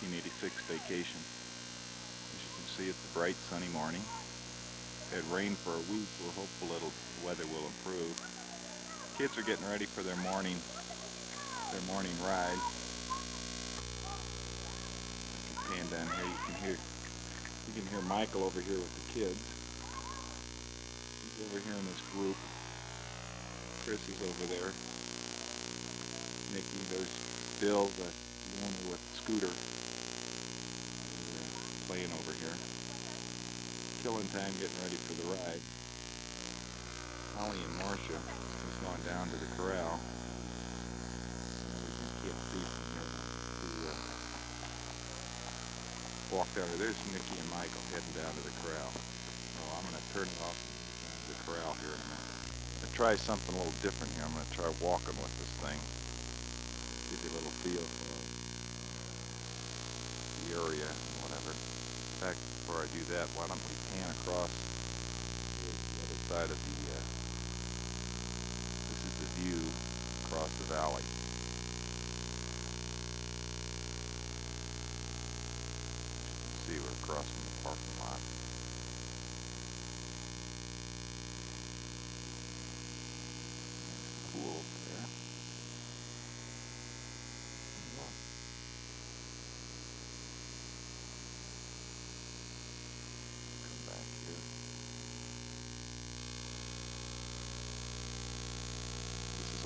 1986 vacation. As you can see, it's a bright sunny morning. It rained for a week. We're hopeful the weather will improve. Kids are getting ready for their morning ride. I can pan down here. You can hear Michael over here with the kids. He's over here in this group. Chris is over there. Nikki, there's Bill, the owner with the scooter, playing over here. Killing time getting ready for the ride. Holly and Marcia has gone down to the corral. You can't see from here. Walk down there. There's Nikki and Michael heading down to the corral. So I'm going to turn it off and move down to the corral here in a minute. I'm going to try something a little different here. I'm going to try walking with this thing. Give you a little feel for the area and whatever. In fact, before I do that, why don't we pan across the other side of the, this is the view across the valley. As you can see, we're crossing the parking lot. Pool over there.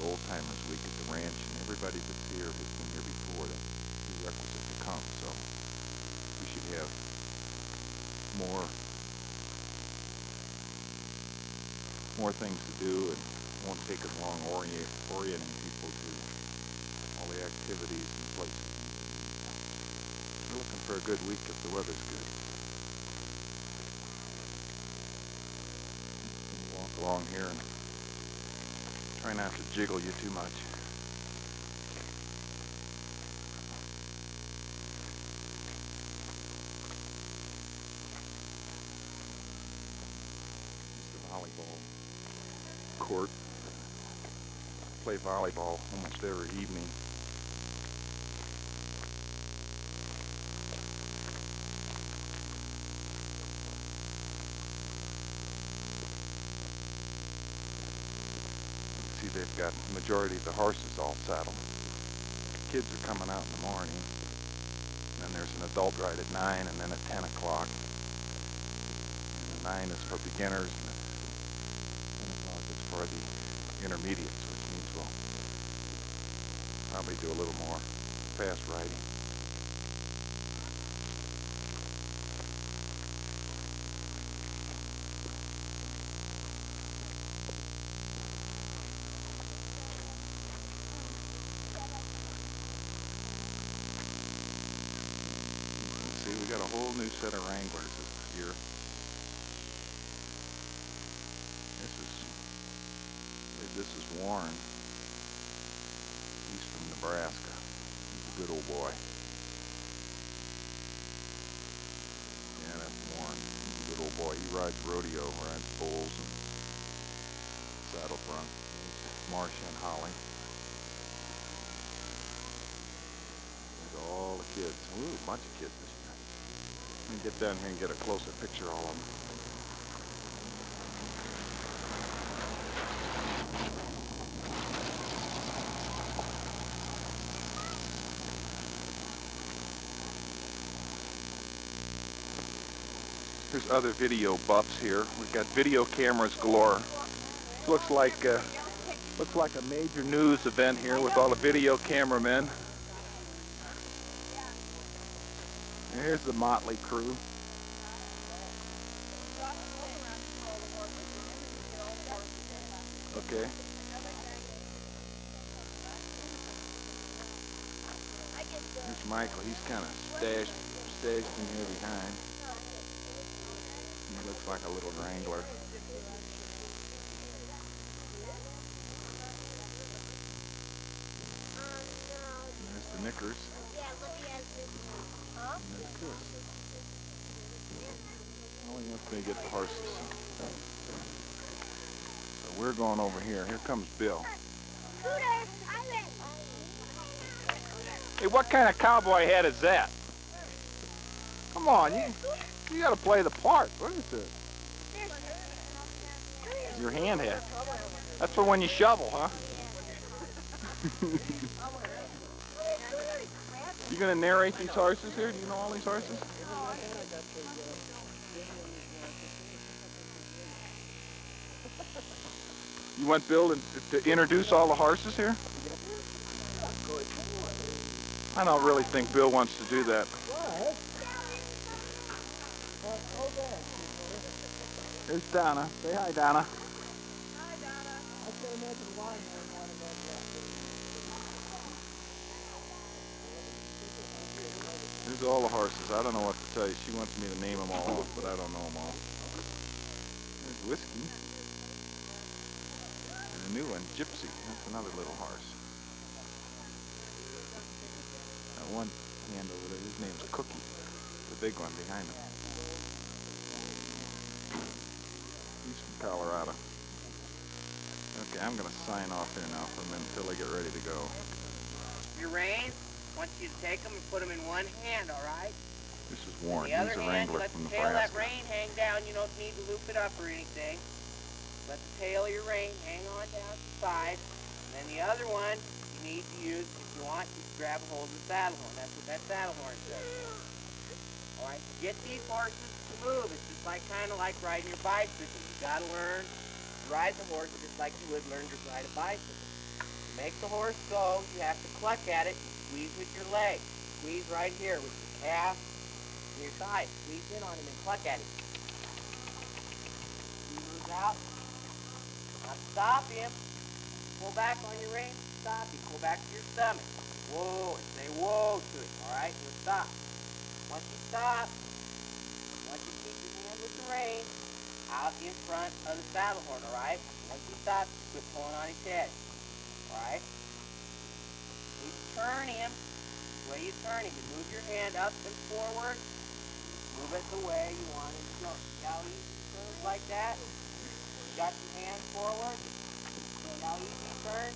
Old Timers Week at the ranch, and everybody that's here has been here before. That's prerequisite to come, so we should have more things to do, and it won't take as long orienting people to all the activities and places. We're looking for a good week if the weather's good. We'll walk along here and try not to jiggle you too much. It's the volleyball court. Play volleyball almost every evening. See, they've got the majority of the horses all saddled. Kids are coming out in the morning. And then there's an adult ride at 9 and then at 10 o'clock. And the 9 is for beginners and at 10 o'clock is for the intermediates, which means we'll probably do a little more fast riding. We got a whole new set of Wranglers this year. This is Warren. He's from Nebraska. He's a good old boy. Yeah, that's Warren. He's a good old boy. He rides rodeo, rides bulls and saddle front. Marcia and Holly. There's all the kids. Ooh, a bunch of kids this year. Let me get down here and get a closer picture of all of them. There's other video buffs here. We've got video cameras galore. Looks like a major news event here with all the video cameramen. Here's the motley crew. Okay. Here's Michael. He's kind of stashed in here behind. He looks like a little wrangler. And there's the knickers. And there's Chris. Oh, he wants me to get the horses. So we're going over here. Here comes Bill. Hey, what kind of cowboy hat is that? Come on, you gotta play the part. What is this? Your hand head. That's for when you shovel, huh? You gonna narrate these horses here? Do you know all these horses? You want Bill to introduce all the horses here? I don't really think Bill wants to do that. Here's Donna. Say hi, Donna. Hi, Donna. I can't imagine why man wanted that. Here's all the horses. I don't know what to tell you. She wants me to name them all off, but I don't know them all. There's Whiskey. And a new one, Gypsy. That's another little horse. That one hand over there, his name's Cookie. The big one behind him. He's from Colorado. Okay, I'm going to sign off here now for a minute until I get ready to go. Your reins, I want you to take them and put them in one hand, all right? This is Warren. The other He's a hand, wrangler let from the tail of that Nebraska. rein hang down. You don't need to loop it up or anything. Let the tail of your rein hang on down to the side. And then the other one, you need to use, if you want, just grab a hold of the saddle horn. That's what that saddle horn says. All right, to get these horses to move, it's just kind of like riding your bicycle. You got to learn to ride the horse just like you would learn to ride a bicycle. To make the horse go, you have to cluck at it and squeeze with your leg. Squeeze right here with your calf and your thigh. Squeeze in on him and cluck at him. He moves out. Now stop him. Pull back on your rein. Stop him. Pull back to your stomach. Whoa, and say whoa to him. All right, you'll stop. Once you stop, I want you to keep your hand with the rein out in front of the saddle horn, all right? Once you stop, quit pulling on his head, all right? You turn him, the way you turn him, you move your hand up and forward, move it the way you want it to go. See how easy he turns like that? You got your hand forward, see how easy he turns?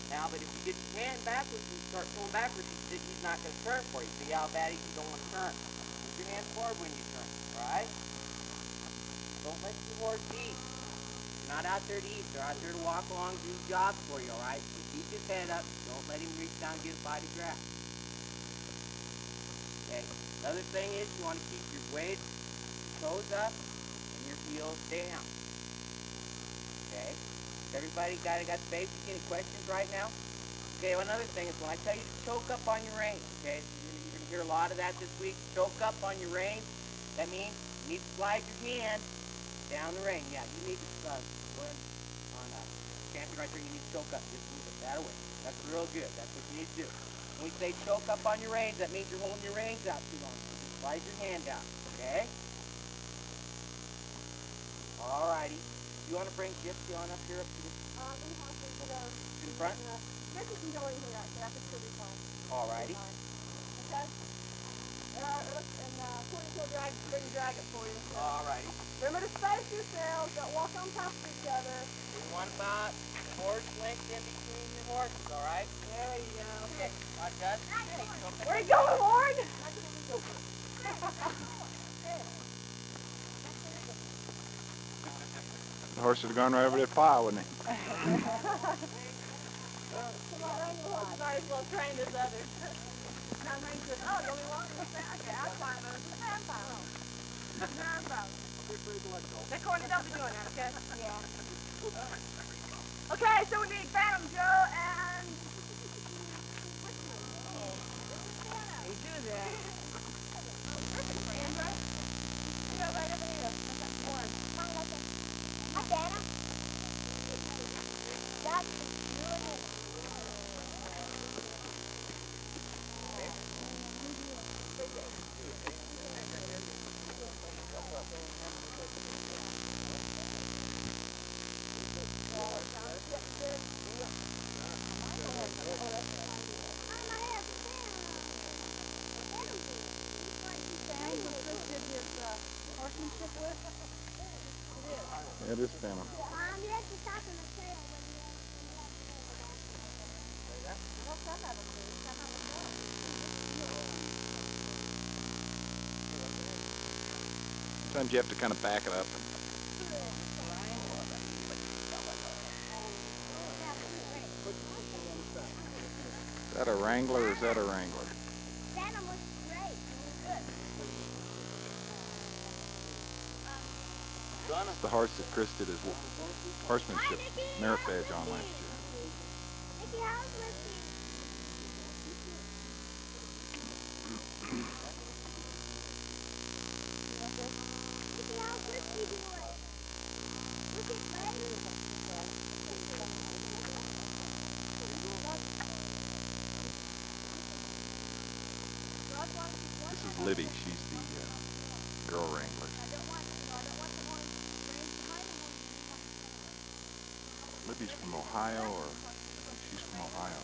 Now, but if you get your hand backwards and start pulling backwards, he's not going to turn for you. See how bad you don't want to turn. Move your hand forward when you turn, all right? Don't let your horse eat. They're not out there to eat. They're out there to walk along and do jobs for you, all right? So keep his head up. Don't let him reach down and get a bite of grass. Okay. Another thing is you want to keep your weight, toes up, and your heels down. Okay? Everybody got basic? Any questions right now? Okay, well, another thing is when I tell you to choke up on your reins, okay, you're going to hear a lot of that this week. Choke up on your reins. That means you need to slide your hand down the rein. Yeah, you need to go ahead on champion right there. You need to choke up. Just move it that way. That's real good. That's what you need to do. When we say choke up on your reins, that means you're holding your reins out too long. So just slide your hand down, okay? All righty. You want to bring Gypsy on up here up to the front? Gypsy can go in here. That's pretty fine. All righty. Okay? And Courtney will drag it for you. All righty. Remember to space yourselves. Don't walk on top of each other. You want about horse length in between your horses, all right? There you go. Okay. Watch us. Where are you going, Warren? The horse would have gone right over that pile, wouldn't he? Come on, Ranger horse is not as well trained as others. Now Ranger says, oh, you only walk in the back. Okay, I'll climb over the man pile. Man pile. That Courtney, don't be doing that, okay? Yeah. Okay, so we need Phantom Joe and... Hey, do that. Andrew? You go right over here. Warren. Come on, let's go. Hi, Dana. That's doing it. It is Phantom. You have to stop in the trail when you... Sometimes you have to kind of back it up. Is that a Wrangler or is that a Wrangler? That almost great. It's the horse that Chris did his horsemanship merit badge on last year. Nikki, how's Whiskey? Nikki, how's Whiskey doing? Look at This is Libby. She's the girl wrangler. Libby's from Ohio, or she's from Ohio.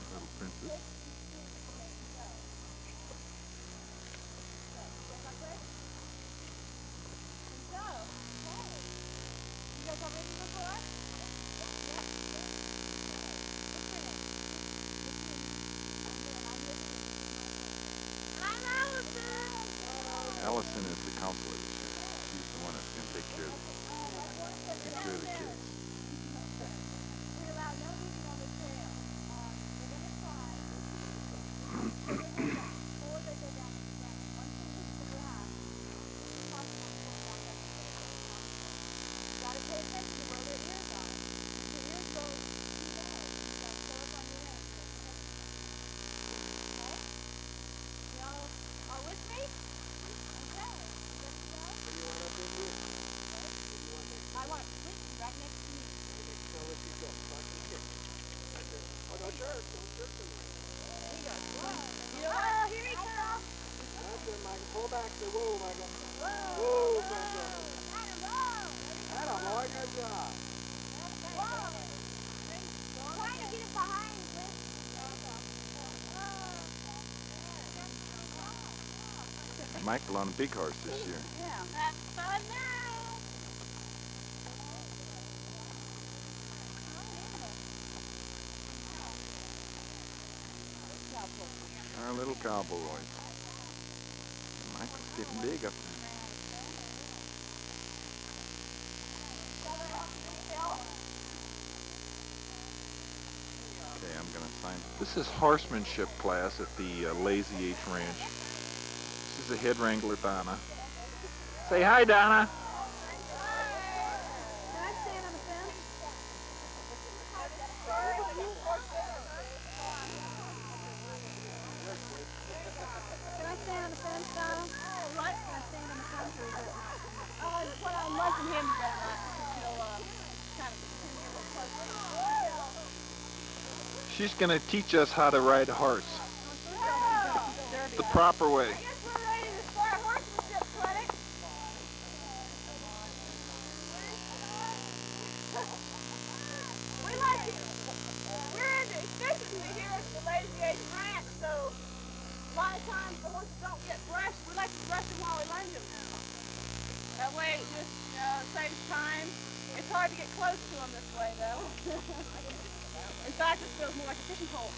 Little princess. Allison is the counselor this year. She's the one that's going to take care of the kids. Pull back, say whoa, Michael. Whoa, Adam, boy, good job. Trying to get it behind Michael on a big horse this year. Yeah. That's fun now. Our little cowboys. Michael's getting big up there. Okay, I'm going to sign. This is horsemanship class at the Lazy H Ranch. This is the head wrangler, Donna. Say hi, Donna. Can I stand on the fence? Can I stand on the fence, Donna? What? Can I stand on the fence or is it? What I'm liking him to do, he'll kind of continue a little closer. She's going to teach us how to ride a horse the proper way. I guess we're ready to start horsemanship clinic. We like it. We're into efficiency here at the Lazy H Ranch, so a lot of times the horses don't get brushed. We like to brush them while we lunge them. That way it just saves time. It's hard to get close to them this way, though. In fact, this feels more like a fishing pole.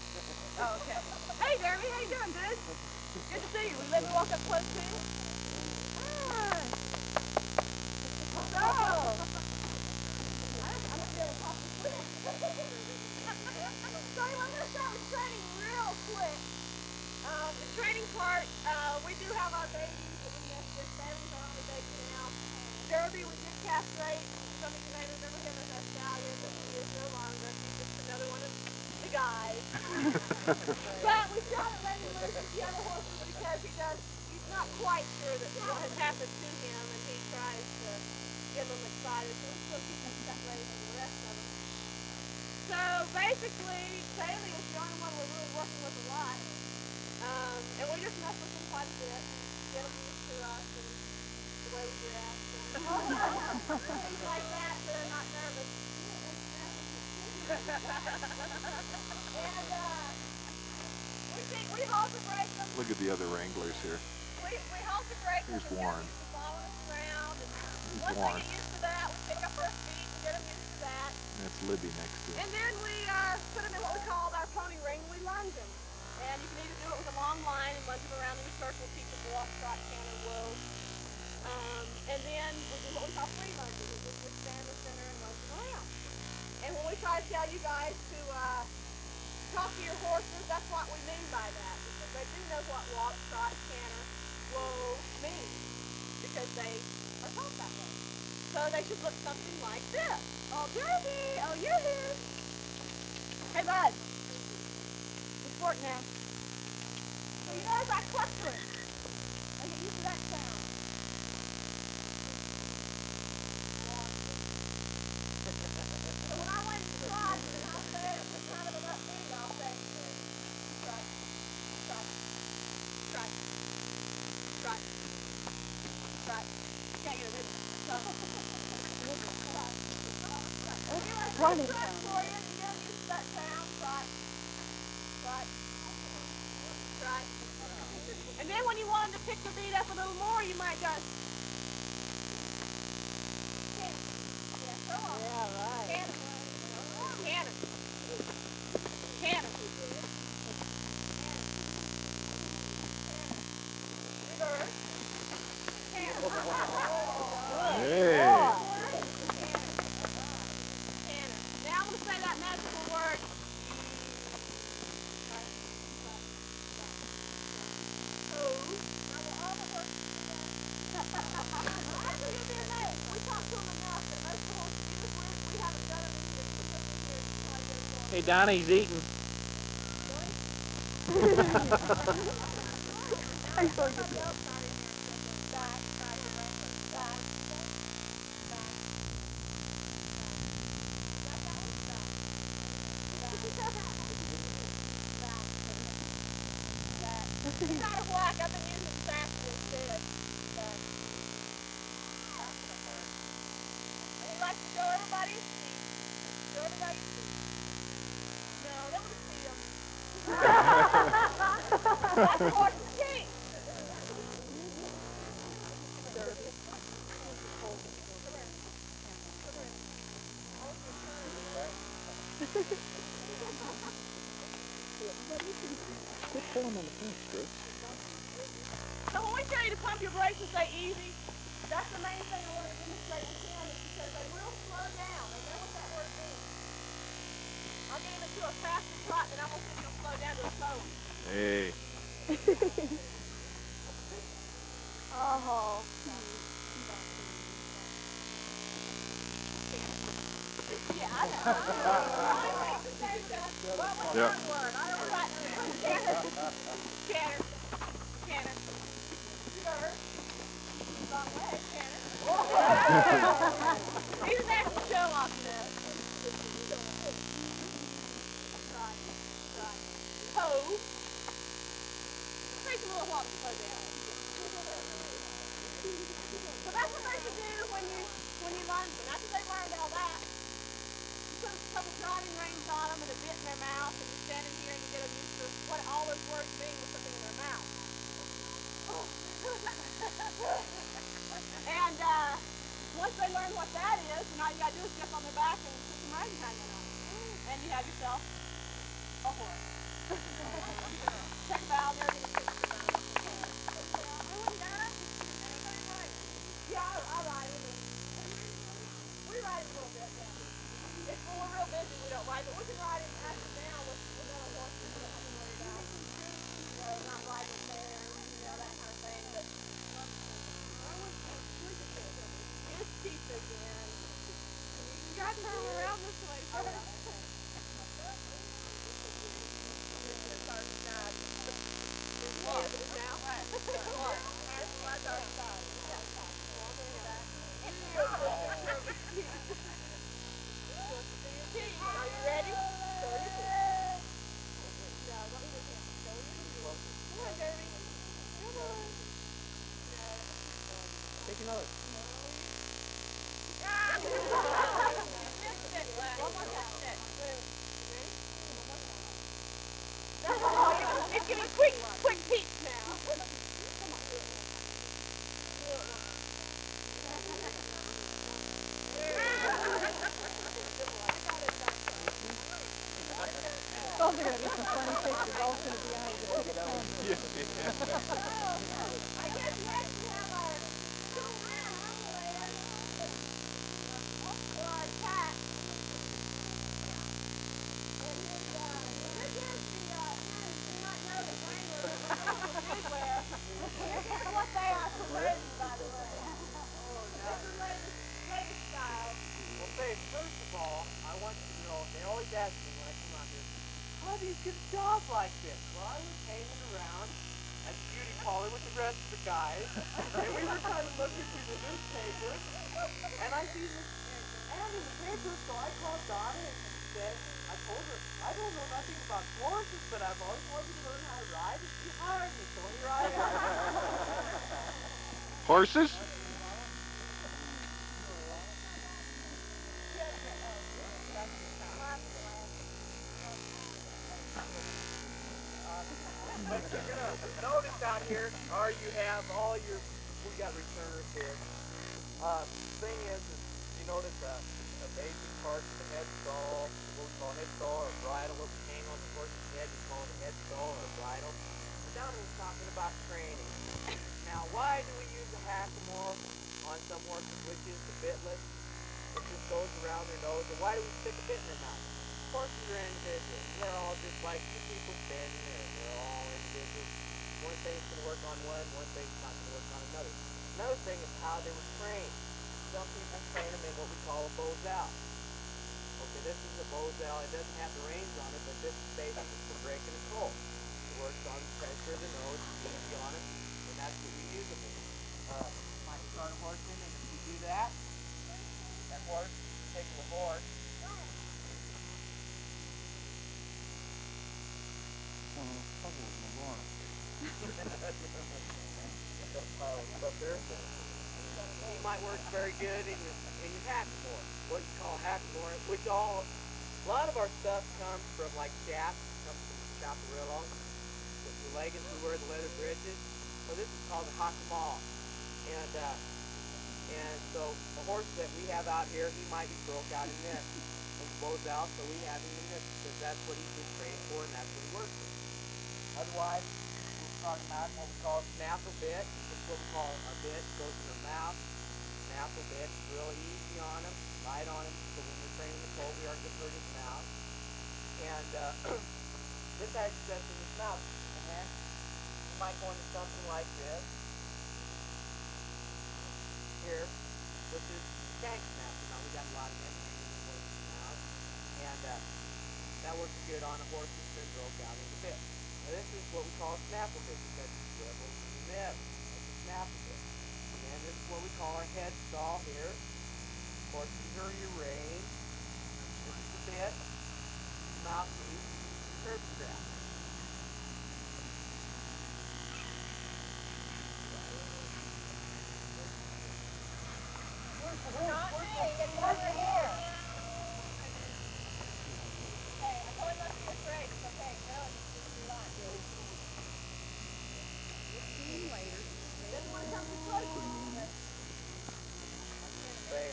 Oh, okay. Hey, Jeremy, how you doing, dude? Good to see you. Will you let me walk up close to you? Hi. So, I'm feeling possibly. So I'm going to start with training real quick. The training part, we do have our babies. This Bailey's our only baby now. Derby, we did castrate. Some of you may remember him as our stallion, but he is no longer. He's just another one of the guys. But we shot it letting loose with the other horses because he's not quite sure that what has happened to him, and he tries to get them excited. So we still keep them separated from the rest of them. So basically, Bailey is the only one we're really working with a lot. And we just mess with them quite a bit, get them used to us and the way we react. things like that so they're not nervous. And we halter brake them. Look at the other wranglers here. We halter brake them Here's and get Warren. them used to following us around. And Here's once Warren. they get used to that, we pick up our feet and get them used to that. That's Libby next to him. And then we put them in what we call our pony ring. We lunge them. And you can either do it with a long line and lunge them around in a circle, keep the walk, trot, canter, whoa. And then we do what we call free lunges. We just stand in the center and lunge them around. And when we try to tell you guys to talk to your horses, that's what we mean by that. Because they do know what walk, trot, canter, whoa means. Because they are taught that way. So they should look something like this. Oh, Derby! Oh, you're here! Hey, bud. It's work now. So you notice I cluster it. I get used to that sound. So when I went to trot, and I'll say it with kind of an upbeat, I'll say, trot, trot, trot, trot, trot. You can't get a rhythm. Trot. Running. Trot for you. You get used to that sound. Trot, trot, trot. And then when you want them to pick the beat up a little more, you might go. Cannon. Cannon. Cannon. Hey! Now I'm going to say that magical word. Actually, you'll be amazed. We talk to them enough that most of the horses use words we haven't done them in years. We took them years to try to get them going. Hey, Donna, he's eating. I saw you. It's out of whack. I've been using faster instead. And you like to show everybody's feet. Show everybody's feet. No, that would see them. That's the horse's king. So when we tell you to pump your brakes and say easy, that's the main thing I want to demonstrate with them is because they will slow down. They know what that word means. I'll get them into a faster trot and I'm going to see if they'll slow down to a slow one. Hey! Oh. Yeah, I know. What was Yeah. that word? I don't know. Canter. Canter. Canter. Skirt. Long leg. Canter. He's an actual show off now. Right. Right. Toe. Takes a little while to slow down. So that's what they should do when you lunge them. After they've learned all that, you put a couple trotting reins on them and a bit in their mouth, and you're standing here and you get them used to what all those words mean with something in their mouth. And once they learn what that is, then all you gotta do is jump on their back and put some riding time on them. And you have yourself a horse. Check valve, everything is fixed. Yeah, I'll ride with it. We ride a little bit, yeah. If we're real busy, we don't ride, but we can ride him after now with other horses. We don't have to worry about, not riding with hair, that kind of thing. But it's cheap again. You got to turn around this way. Are you ready? Come on, Derby. Come on. Take another. Yeah, It's getting quick peeps now. Oh, they're going to be some funny pictures. All going to be out of the picture. I guess we actually have our little man or our cat. And this is the parents do not know that Wrangler is bigware. This is what they are for ladies, by the way. This is ladies style. Well, babe, first of all, I want you to know, they always ask me when I come out here, how do you get a job like this? Well, I was hanging around at the beauty parlor with the rest of the guys, and we were kind of looking through the newspaper, and I see this ad in the paper, so I called Donna and she said, I told her, I don't know nothing about horses, but I've always wanted to learn how to ride, and she hired me, so here I am. Horses? But you're gonna notice out here, you have all your, we got returners here. Thing is you notice a basic part of the head stall, what we call head stall or bridle, what we hang on the horse's head, we call it a head stall or a bridle. But down we're talking about training. Now, why do we use a hackamore on some horses, which is the bitless? It just goes around their nose. And why do we stick a bit in their mouth? Horses are individual. They're all just like two people standing there. They're all individual. One thing's going to work on one thing's not going to work on another. Another thing is how they were trained. Some people train them in what we call a Bosal. Okay, this is a Bosal. It doesn't have the reins on it, but this is basically for breaking a colt. It works on the pressure of the nose, easy on it, and that's what we use them in. Might start a horse in, and if you do that, that horse, particular horse, he might work very good in your hackamore. What you call hackamore, which a lot of our stuff comes from like chaps, comes from chaparrillo. With the leggings we wear, the leather breeches. So this is called a hackamore. And so a horse that we have out here, he might be broke out in this. When he blows out, so we have him in this because that's what he's been trained for and that's what he works with. Otherwise, we're talking about what we call a snaffle bit. This is what we call a bit. It goes in the mouth. Snaffle bit. It's real easy on him, light on him. So when we're training the colt, we aren't going to hurt his mouth. And this actually sets in his mouth. And then you might go into something like this. Here, which is shank snapper. Now we got a lot of them hanging in the horse's mouth. And that works good on a horse that's been broke out in the bit. Now this is what we call a snaffle bit because it swivels in the nib. That's a snaffle bit. And then this is what we call our head stall here. Of course, these are your reins. This is the bit, mouthpiece, curb strap. Not me, it's over here. Hey, I told him not to be afraid. It's okay. No, it's just relax. Doesn't want to come too close to me. Say,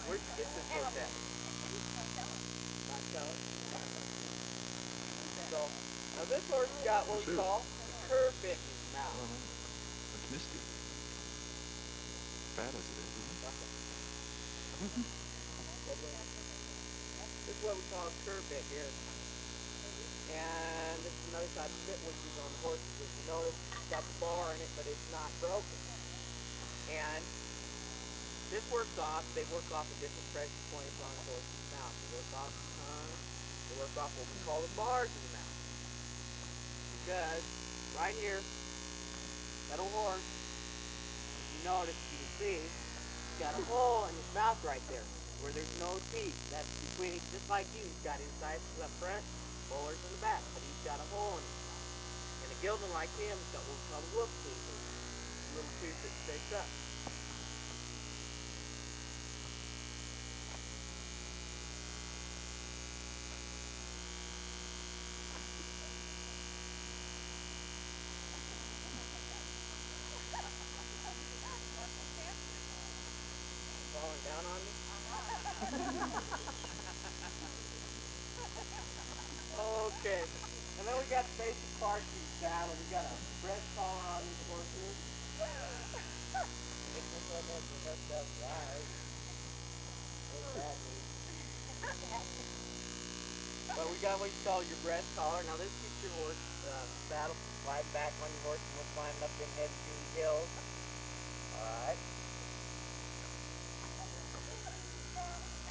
where'd you get this horse at? Not telling. So, now this horse has got what we call a curve bit in his mouth. It's misty. Fat as it is, isn't it? This is what we call a curve bit here. And this is another type of bit we use on horses. If you notice, it's got the bar in it, but it's not broken. And this works off, they work off a different pressure point on the horse's mouth. They work off the tongue, they work off what we call the bars in the mouth. Because, right here, got a horse, if you notice, you can see, he's got a hole in his mouth right there, where there's no teeth. That's between, just like you, he's got incisors up front, molars in the back, but he's got a hole in his mouth. And a gelding like him has got what we call a whoop tooth, a little tooth that sticks up. Okay. And then we got the basic parts of the saddle. We got a breast collar on these horses. Get this one in hooked up right. Exactly. But we got what you call your breast collar. Now this keeps your horse saddle from sliding back on your horse and we're climbing up them heavy duty hills. Alright.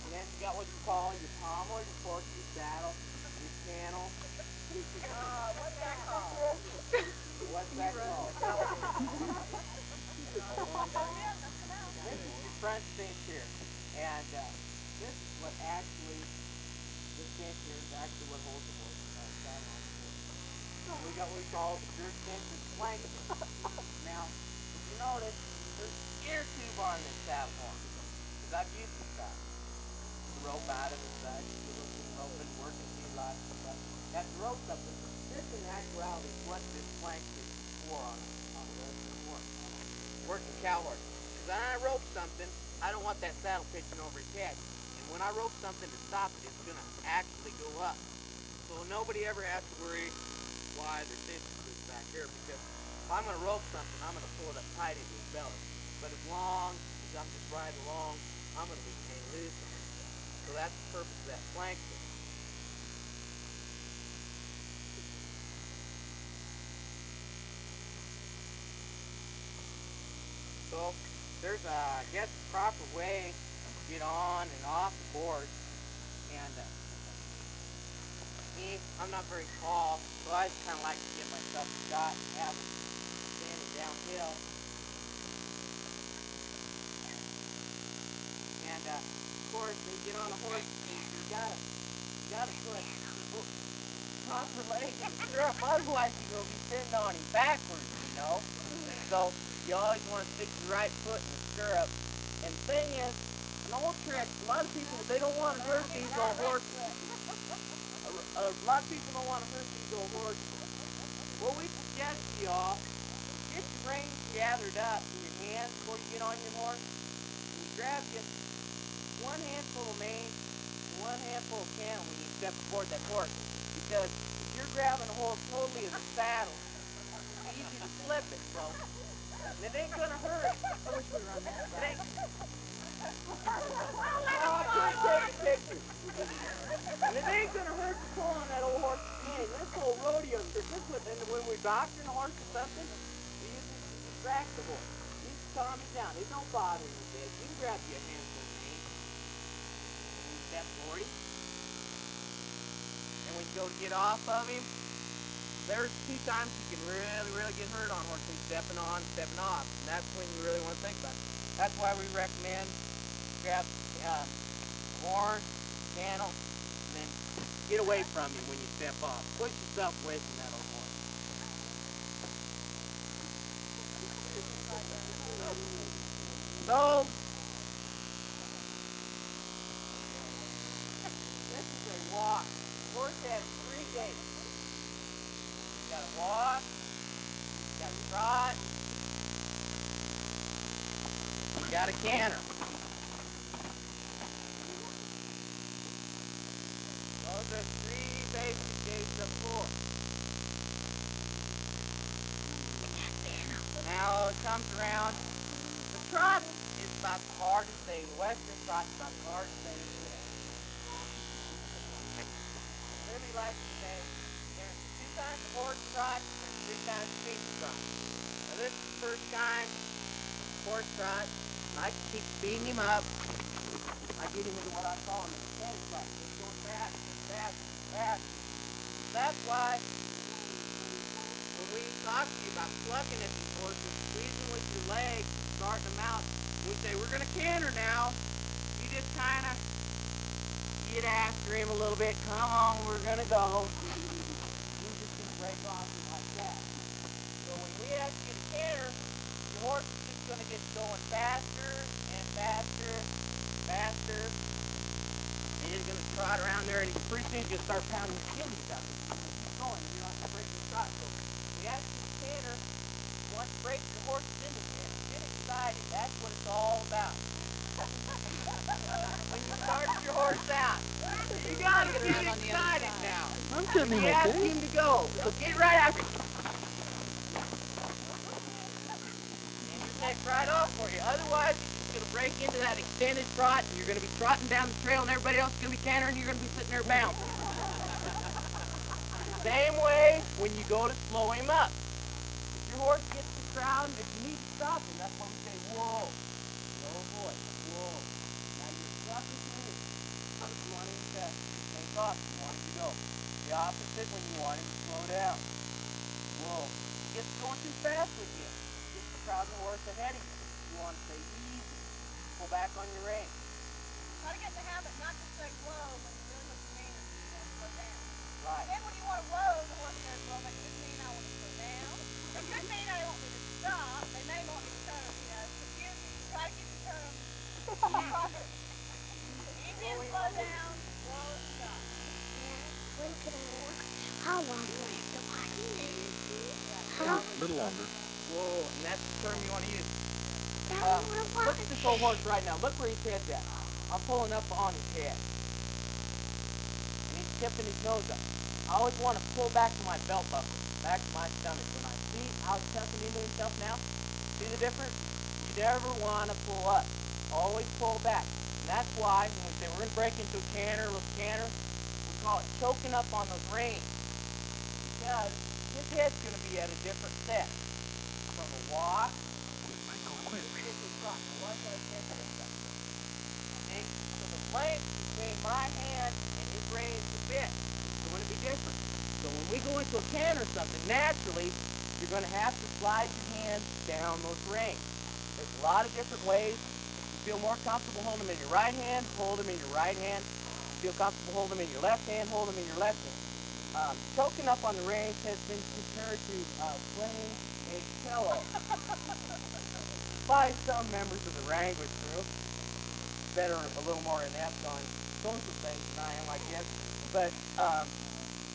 And then you got what you call your pommel, your fork, your saddle, your channel. What's that called? What's that called? This is your front cinch here. And this is what actually, this cinch here is actually what holds the horse saddle on the horse. We got what we call the rear cinch and flank. Now, if you notice, there's an ear tube on this saddle horn. Because I've used this stuff. The rope out of the side, you get a little rope and working through lots of stuff. That rope something. This in actuality is what this flank is for on the horse. Working cow horse. Because when I rope something, I don't want that saddle pitching over his head. And when I rope something to stop it, it's going to actually go up. So nobody ever has to worry why the cinch is back here. Because if I'm going to rope something, I'm going to pull it up tight into his belly. But as long as I'm just riding along, I'm going to be hanging loose. So that's the purpose of that flank thing. So there's I guess, a proper way to get on and off the board. And me, I'm not very tall, so I just kind of like to give myself a shot and have it standing downhill. And of course, when you get on a horse, you gotta put proper legs in the stirrup, otherwise you're gonna be sitting on him backwards, you know. So you always want to stick the right foot in the stirrup. And the thing is, an old trick, a lot of people, they don't want to hurt these old horses. A lot of people don't want to hurt these old horses. What we suggest to y'all, get your reins gathered up in your hands before you get on your horse. And you grab you one handful of mane and one handful of cantle when you step aboard that horse. Because if you're grabbing the horse totally as a saddle, it's easy to slip it, so. And it ain't gonna hurt. I wish we were on that It side. ain't. Oh, I can't take a picture. And it ain't gonna hurt to pull on that old horse's mane. This old rodeo trick, this is what, and when we're doctoring a horse or something, we use this to distract the horse. You just calm him down. There's no bothering with this. You can grab you a handful of mane. And you step forward him. And when you go to get off of him, there's two times you can really get hurt on horse when stepping on, stepping off. And that's when you really want to think about it. That's why we recommend grab horn, channel, and then get away from him when you step off. Push yourself away from that old horse. So, this is a walk. Horse has 3 gaits. You gotta walk, you gotta trot, you gotta canter. Those are 3 basic gaits of horse. Now it comes around, the trot is about the hardest thing. The western trot is about the hardest thing to do. Really like to say, there's 2 kinds of horse trot, there's 3 kinds of feeder trot. Now this is the first kind, horse trot. I keep speeding him up. I get him into what I call an intense trot. He's going faster, faster, faster. That's why when we talk to you about plucking at these horses, squeezing with your legs, starting them out, we say, we're going to canter now. You just kind of get after him a little bit. Come on, we're going to go. You're just going to break off him like that. So when we ask you to canter, your horse is just going to get going faster and faster and faster. And he's going to trot around there, and pretty soon he's going to start pounding his kidneys out. Keep going. You're not going to break your trot. So we ask you to canter. You want to break your horse's into canter. Get excited. That's what it's all about. When you started your horse out. You gotta get Around on the other excited side. now. I'm getting him You ask okay. him to go. So get right after. And your neck right off for you. Otherwise, you're gonna break into that extended trot, and you're gonna be trotting down the trail, and everybody else is gonna be cantering, and you're gonna be sitting there bouncing. Same way when you go to slow him up. If your horse gets the crowd, if you need to stop him, that's when we say, whoa. Low voice, whoa. Now you're stopping to me. You want him to take off, you want him to go. The opposite when you want him to slow down. Whoa. Gets going too fast with you. Gets the crowd and the horse ahead of you. You want to say easy. Pull back on your rein. Try to get the habit not to say whoa when you're doing the command and slow down. Right. Then when you want to whoa, the horse goes, well, that could mean I want to slow down. It could mean I want me to stop. They may want me to turn, confuse me. Try to get the term proper. Easy and slow down, slow and stop. When can I walk? How long do I have to walk? A little longer. Whoa. And that's the term you want to use. I don't want to walk. Look at this old horse right now. Look where his head's at. I'm pulling up on his head. And he's tipping his nose up. I always want to pull back to my belt buckle, back to my stomach. When I see how he's tucking into himself now, see the difference? You never want to pull up. Always pull back. And that's why when we say we're going to break into a canter, a little canter, we call it choking up on those reins. Because his head's going to be at a different set. From a walk, see? So the length between my hand and his rein is a bit. It's going to be different. So when we go into a can or something, naturally, you're going to have to slide your hand down those reins. There's a lot of different ways. If you feel more comfortable holding them in your right hand, hold them in your right hand. If you feel comfortable holding them in your left hand, hold them in your left hand. Choking up on the reins has been compared to playing a cello by some members of the Wrangler group. Better a little more inept on social things than I am, I guess. But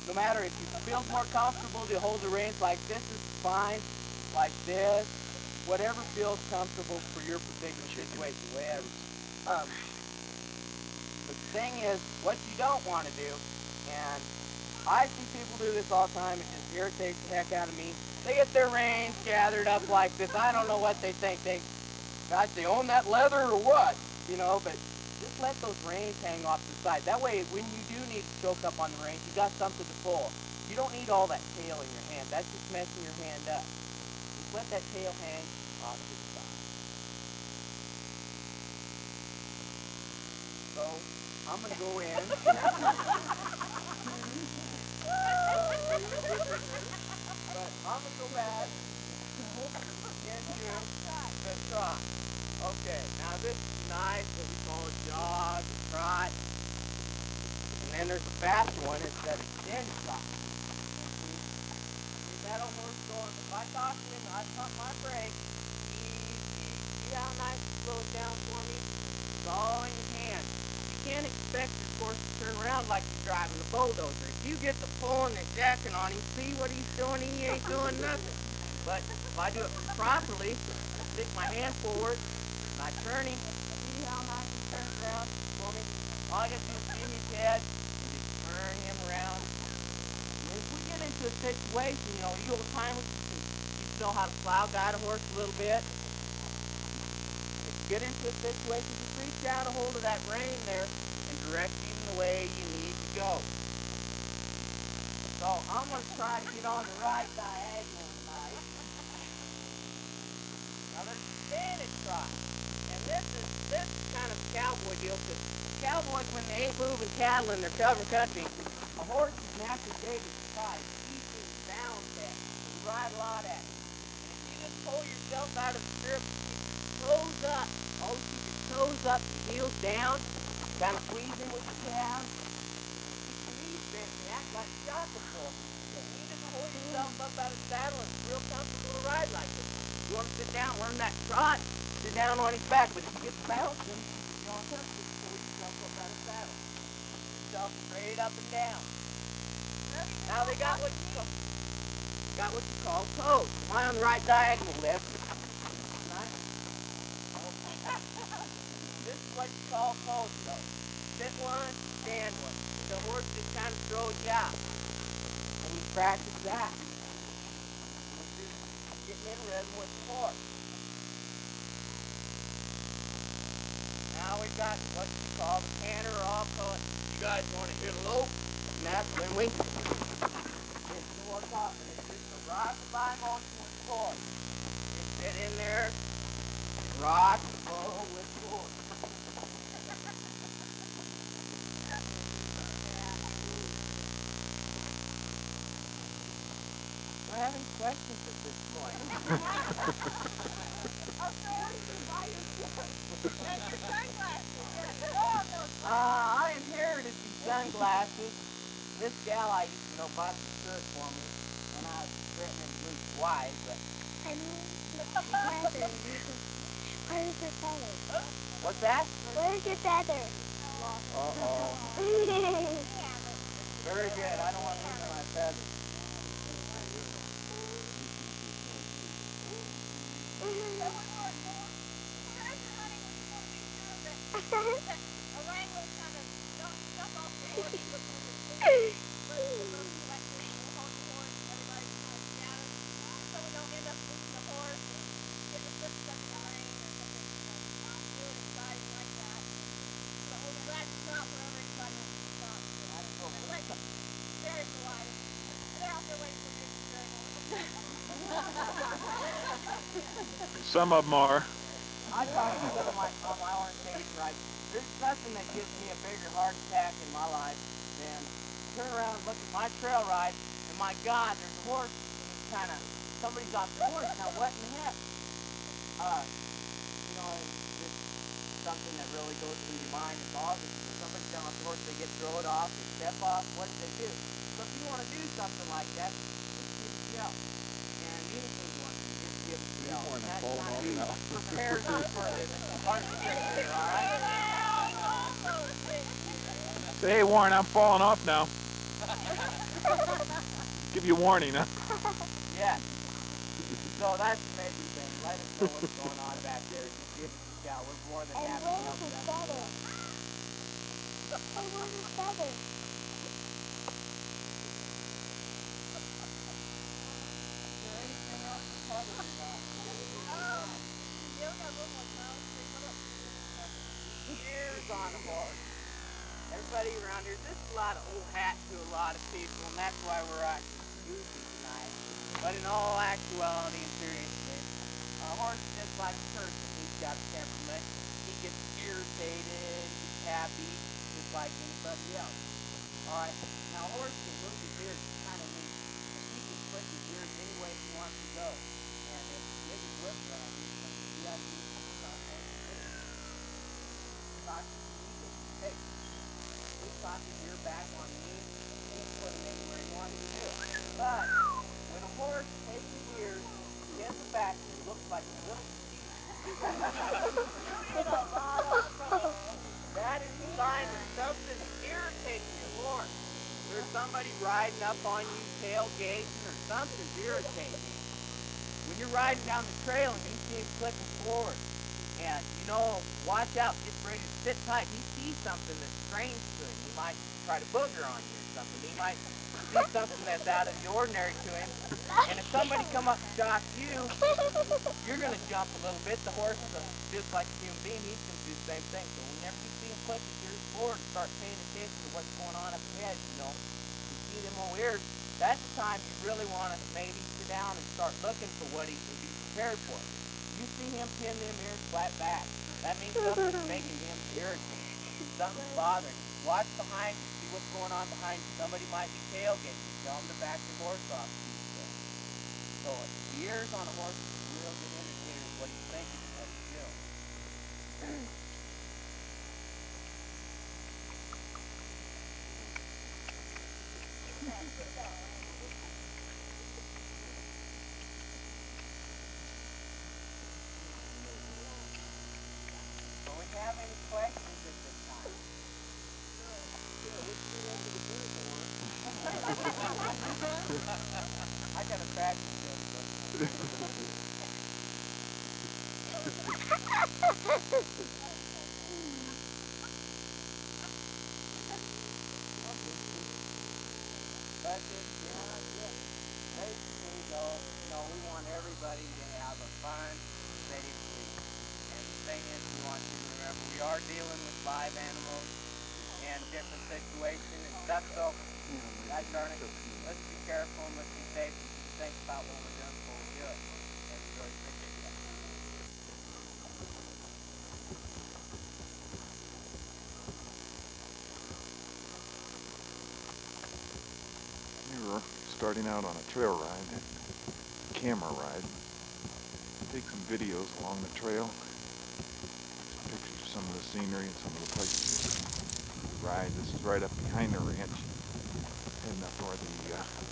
no matter if you feel more comfortable to hold the reins like this is fine, like this, whatever feels comfortable for your particular situation, whatever. But the thing is, what you don't want to do, and I see people do this all the time, it just irritates the heck out of me. They get their reins gathered up like this. I don't know what they think. Gosh, they own that leather or what? You know, but just let those reins hang off to the side. That way, when you do need to choke up on the reins, you got something to pull. You don't need all that tail in your hand. That's just messing your hand up. Just let that tail hang off to the side. So, I'm going to go in. But I'm going to go back into the trot. Okay, now this is nice, what we call a jog, a trot. And then there's a faster one, it's that extended trot. See that old horse going, if I talk to him, I pump my brake, easy. See how nice it slows down for me? It's all in your hand. You can't expect your horse to turn around like you're driving a bulldozer. If you get the pulling and jacking on him, see what he's doing? He ain't doing nothing. But if I do it properly, stick my hand forward, and I turn him, see how nice he turns around for me? All I got to do is give him his head, and just turn him around. And if we get into a situation, you know, you old timers, you know how to plow guide a horse a little bit. If you get into a situation, just reach out a hold of that rein there and direct him the way you need to go. So I'm going to try to get on the right diagonal tonight. Now there's a standing trot. And this is kind of a cowboy deal, because cowboys, when they ain't moving cattle and they're covering country, a horse is naturally dated to try. He's being balance at it. You ride a lot at it. And if you just pull yourself out of the stirrup, keep your toes up. Always keep your toes up, your heels down. Kind of squeezing with your calves. Keep your knees bent. They act like jockey for you. You just pull yourself up out of the saddle and it's real comfortable to ride like this. You want to sit down, learn that trot, sit down on his back, but if you get bouncing, you don't touch it. Pull yourself up out of the saddle. Yourself straight up and down. Now they got what you call toes. Am I on the right diagonal, Liv? This is what you call toes, though. sit one, stand one. The horse just kind of throws you out. And you practice that. Getting in rhythm with the horse. Now we've got what we call the canter, or I'll call it, you guys want to hit a lope, and that's when we hit the horse off, and it's just a rock-a-bye motion with the horse. You sit in there, and rock and roll with the horse. Do I have any questions at this point? I inherited these sunglasses. This gal I used to know bought the shirt for me when I was written in blue white, but I mean, feather. Where's your feather? what's that? Where's your feather? Uh-oh. Very good. I don't want to lose my feathers. Some of them are. I talk to some of on my orientation ride. There's nothing that gives me a bigger heart attack in my life than turn around and look at my trail ride, and my God, there's a horse, and it's kind of, somebody's off the horse. Now, what in the heck? You know, it's something that really goes through your mind. It's obvious. When somebody's down off the horse, they get thrown off, they step off. What do they do? So if you want to do something like that, just give it a yell. And anything you want to do, just give it a yell. And that kind of prepares you for the heart attack there, all right? Say, hey, Warren, I'm falling off now. Give you a warning, huh? Yeah. So that's the major thing. Let us know what's going on back there. Just give us a shout. We're more than And happy to help where's his them. feather? Oh, where's his feather? Years on the horse. Everybody around here, this is a lot of old hat to a lot of people, and that's why we're actually using tonight. But in all actuality and seriousness, a horse is just like a person. He's got temperament. He gets irritated, he's happy, just like anybody else. Alright, now a horse can move his ears kind of neat. He can flip his ears any way he wants to go. And if he gets whip around, he has to stop holding his ears. Hey, he caught his ear back on me, he can put him anywhere he wanted to do. But when a horse takes his ears, gets them back, it looks like a little that is a sign that something's irritating your horse. There's somebody riding up on you, tailgating, or something's irritating you. When you're riding down the trail and you see him clicking forward, and you know, watch out, get ready to sit tight. You see something that's strange to him. He might try to booger on you or something. He might see something that's out of the ordinary to him. And if somebody come up and shocks you, you're going to jump a little bit. The horse is just like a human being. He's going to do the same thing. So whenever you see him click his ears forward and start paying attention to what's going on up ahead, you know, you see them little ears, that's the time you really want to maybe sit down and start looking for what he can be prepared for. You see him pin them ears flat back. That means something's making him irritated. Something's bothering him. Watch behind you. See what's going on behind you. Somebody might be tailgating. Tell them to back your horse off. So the ears on a horse is a real good indicator of what he's thinking and what he's doing. Do we have any questions at this time? I got a practice this. are dealing with live animals and different situations and stuff, so gosh darn it, let's be careful and let's be safe and think about what we're doing before we do it. And we really appreciate that. We were starting out on a trail ride, camera ride. Take some videos along the trail, some pictures of some of the scenery and some of the places we ride. This is right up behind the ranch, heading up where the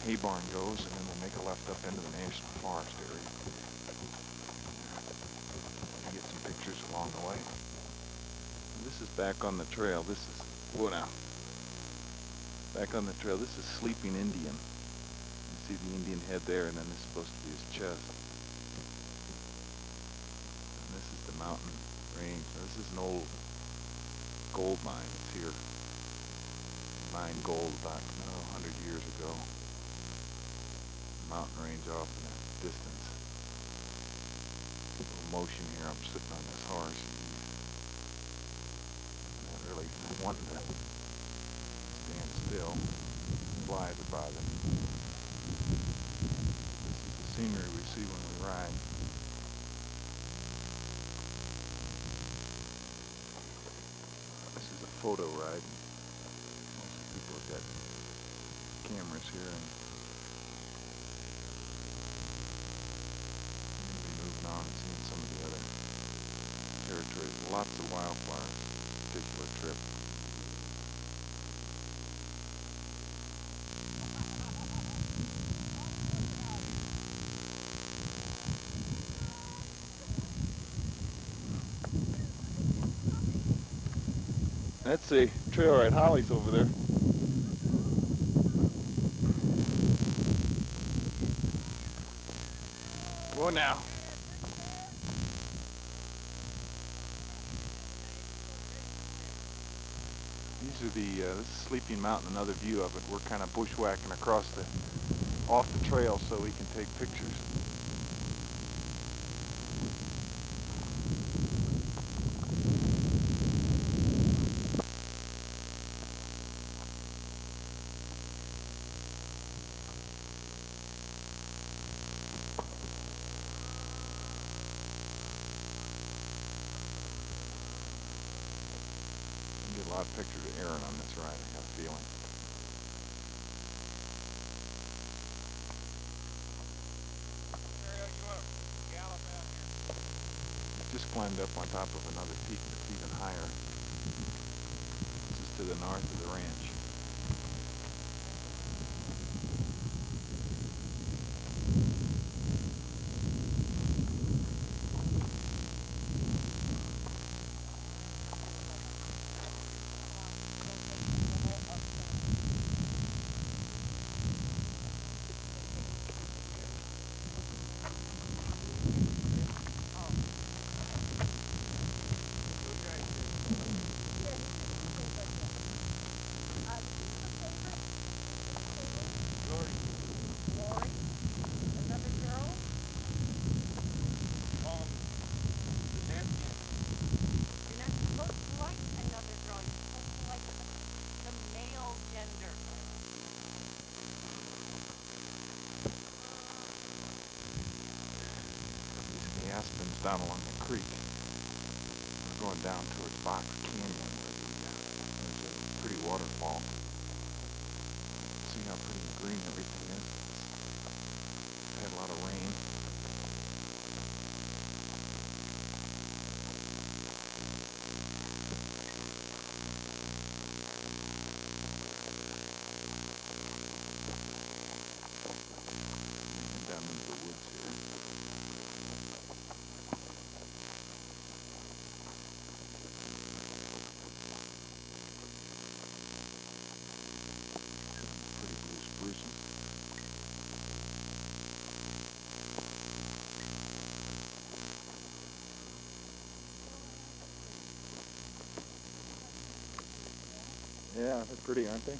hay barn goes, and then we'll make a left up into the national forest area. Get some pictures along the way. And this is back on the trail. This is, whoa now. Back on the trail, this is Sleeping Indian. You see the Indian head there, and then this is supposed to be his chest. And this is the mountain range. Now, this is an old gold mine. It's here. Mined gold about 100 years ago. Mountain range off in the distance. A little motion here. I'm sitting on this horse. I'm not really wanting to stand still. Flies are bothering me. This is the scenery we see when we ride. This is a photo ride. Most of the people have got cameras here, and we'll be moving on and seeing some of the other territories. Lots of wildflowers this particular trip. That's a trail ride. Holly's over there. Go now. These are this is Sleeping Mountain, another view of it. We're kind of bushwhacking off the trail so we can take pictures. Get a lot of pictures of Aaron on this ride, I got a feeling. Just climbed up on top of another peak that's even higher. This is to the north of the ranch. Aspens down along the creek. We're going down towards Box Canyon where there's a pretty waterfall. See how pretty green everything is. It's had a lot of rain. And down into the woods here. Yeah, they're pretty, aren't they?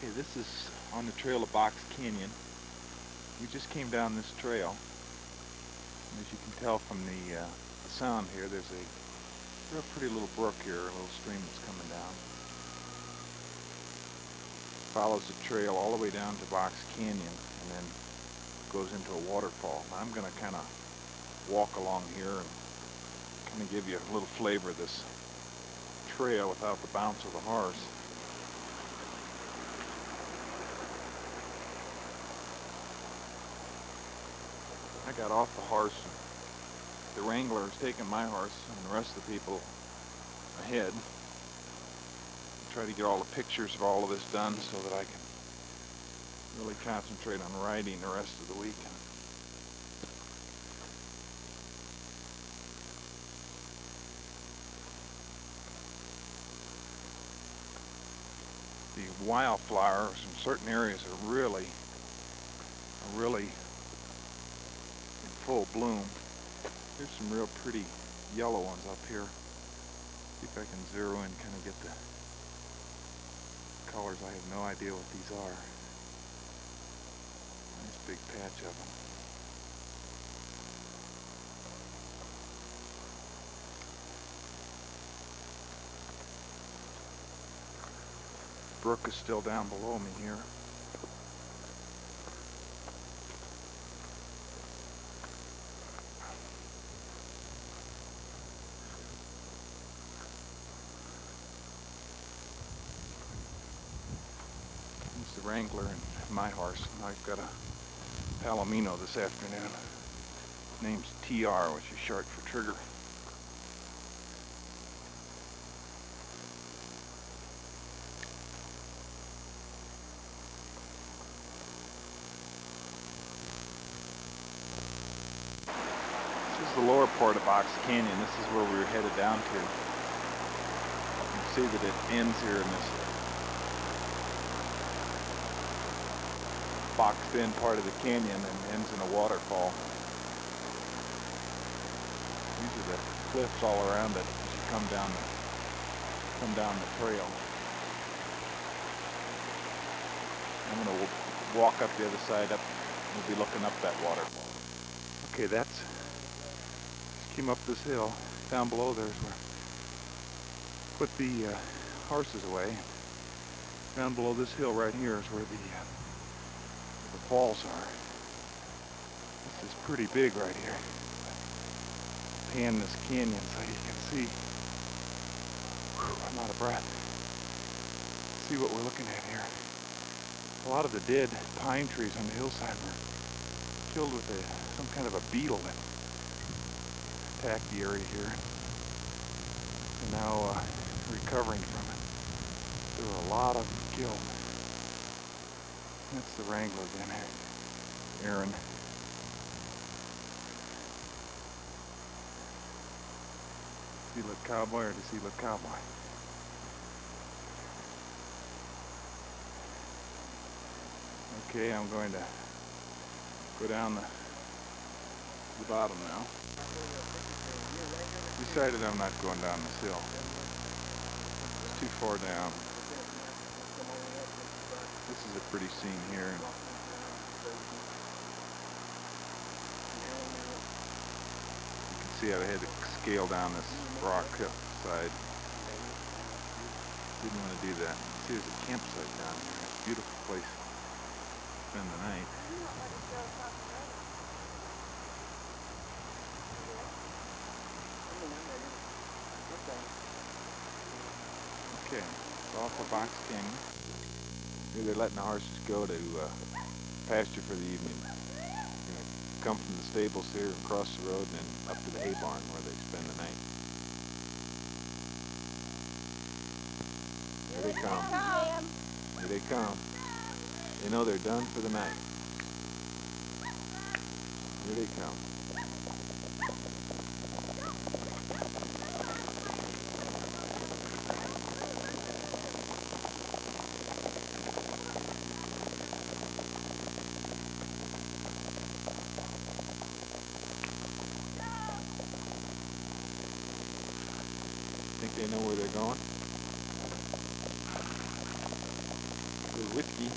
Okay, this is on the trail of Box Canyon. We just came down this trail. And as you can tell from the sound here, there's a real pretty little brook here, a little stream that's coming down. Follows the trail all the way down to Box Canyon and then goes into a waterfall. Now I'm going to kind of walk along here and kind of give you a little flavor of this trail without the bounce of the horse. I got off the horse and the wrangler has taken my horse and the rest of the people ahead. Try to get all the pictures of all of this done so that I can really concentrate on riding the rest of the weekend. The wildflowers in certain areas are really in full bloom. Here's some real pretty yellow ones up here. See if I can zero in, kind of get the colors. I have no idea what these are. Nice big patch of them. Brook is still down below me here. It's the Wrangler and my horse. I've got a Palomino this afternoon. Name's TR, which is short for Trigger. This is the lower part of Box Canyon. This is where we were headed down to. You can see that it ends here in this boxed in part of the canyon and ends in a waterfall. These are the cliffs all around it as you come down the trail. I'm going to walk up the other side up. We'll be looking up that waterfall. Okay, just came up this hill. Down below there's where I put the horses away. Down below this hill right here is where the falls are. This is pretty big right here. Pan this canyon so you can see. Whew, I'm out of breath. See what we're looking at here. A lot of the dead pine trees on the hillside were killed with some kind of a beetle that attacked the area here. And now recovering from it. There were a lot of them killed. That's the Wrangler again, Aaron. Does he look cowboy or does he look cowboy? Okay, I'm going to go down the bottom now. Decided I'm not going down this hill. It's too far down. This is a pretty scene here. You can see how I had to scale down this rock hillside. Didn't want to do that. See, there's a campsite down here. It's a beautiful place to spend the night. Okay, it's off of Box Canyon. Here they're letting the horses go to pasture for the evening. They're going to come from the stables here and cross the road and then up to the hay barn where they spend the night. Here they come. Here they come. They know they're done for the night. Here they come. Think they know where they're going? little whiskey.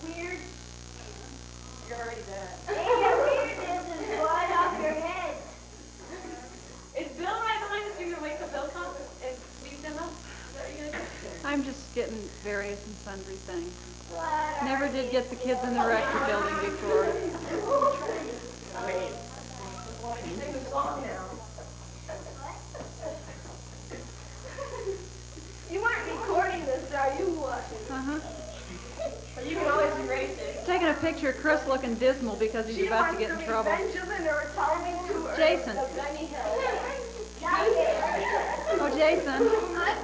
Weird. You're already dead. Weirdness is right off your head. Is Bill right behind us? You're gonna wait till Bill comes and leave them up? Is that what you're gonna do? I'm just getting various and sundry things. What Never are did you get the kids in the rector building before. Sing the song now. You weren't recording this, are you? Uh-huh. But you can always erase it. Taking a picture of Chris looking dismal because he's about to get in trouble. Jason. Oh, Jason. Hi.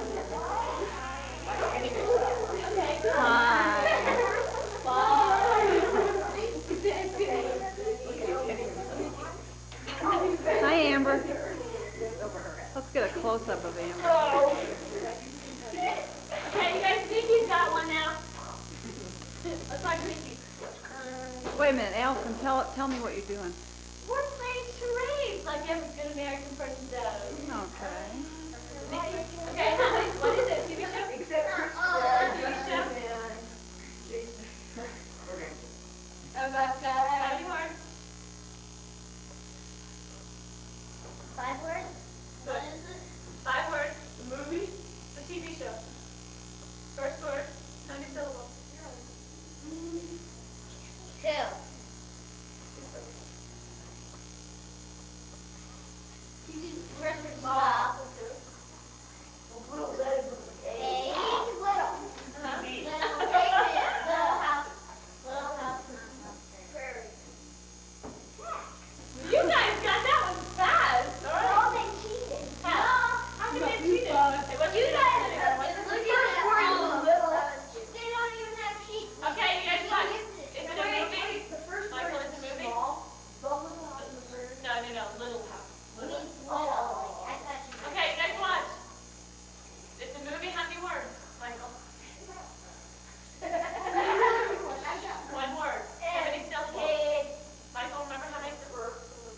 Hi, Amber. Let's get a close-up of Amber. Okay, you guys think he's got one now? Let's talk Mickey. Wait a minute, Allison, tell me what you're doing. We're playing charades like every good American person does. Okay. Okay, what is it? TV show? Except TV show? How about that? How many words? 5 words? What is it? 5 words. The movie? The TV show. First word. How many syllables? 2. Small. Big, little. Uh-huh. Little basement, little house. Little house. Prairie. You guys got that one fast. All right. Oh, they cheated. How can they cheat it? Hey, what's You the guys, name? look at that word, little. They don't even have sheets. Okay, you guys watch. Is it a movie? The first Michael, word it's a is movie? small. The little house is the first. No, Little House. Means little. I thought you Okay, you guys watch. It's a movie. How many words, Michael? One word. How many syllables? Kid. Michael, remember how many syllables?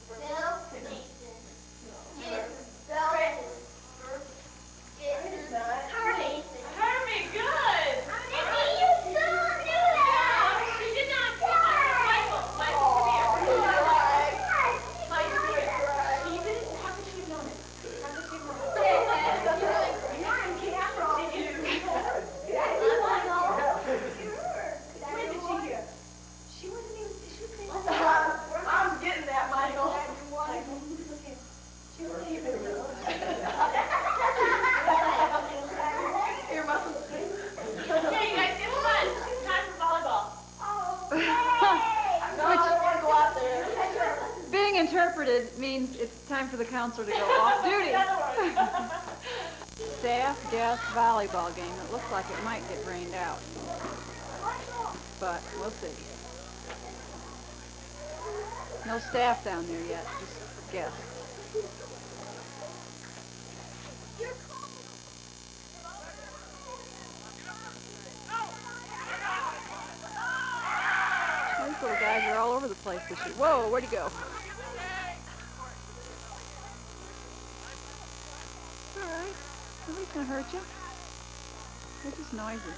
Bill. Harvey. Herbie, good. You still knew that. She did not. Michael, come here. Michael, come here. She didn't. How could she have known it? How could she have known it? You're on camera. She knew. When did she hear? She wasn't even. She was saying. I'm getting that, Michael. She wasn't even. Here, Michael. Okay, you guys, get a lunch. It's time for volleyball. No, I don't want to go out there. Being interpreted means it's time for the counselor to go off duty. Staff guest volleyball game. It looks like it might get rained out, but we'll see. No staff down there yet, just guests. These little guys are all over the place this year. Whoa, where'd he go? All right. Nobody's gonna hurt you. They're just noisy.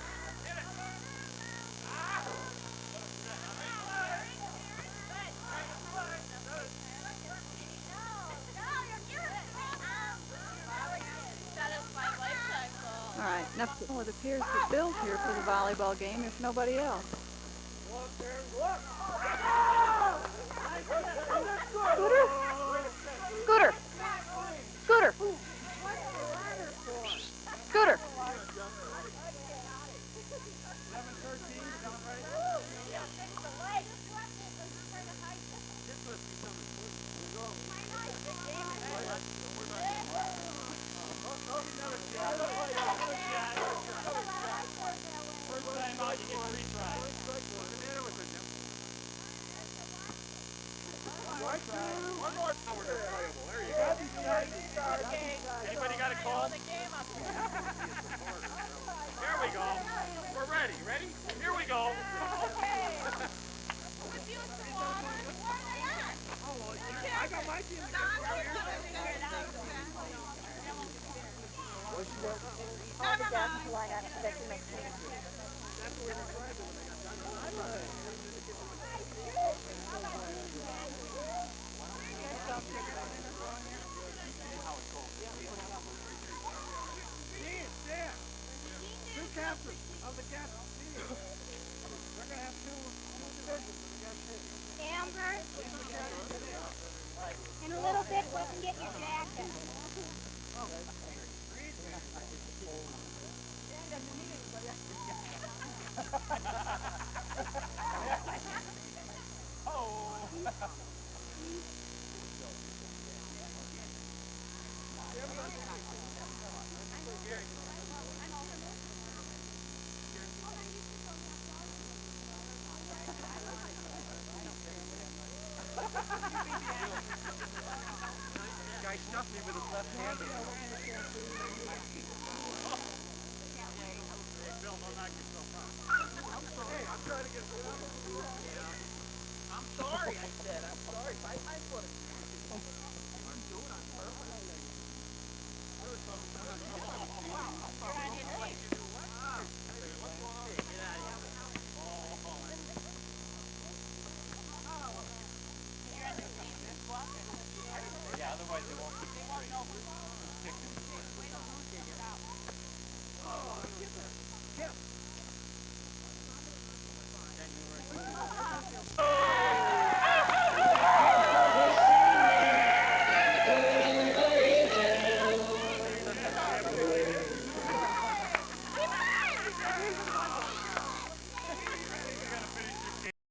All right. Now, well, it appears that Bill's here for the volleyball game, if nobody else. Scooter! Scooter! Scooter! Scooter! One more forward that's playable. There you go. Anybody got a call? Here we go. We're ready. Ready? Here we go. I got my team. Two captains of the captain team. We're going to have two divisions. Amber. In a little bit, we can get your jacket. Guy stuffed me with his left hand. Hey, Bill, don't knock yourself out. I'm sorry. Hey, I'm trying to get rid of it. I'm sorry, I said. I'm sorry. My foot.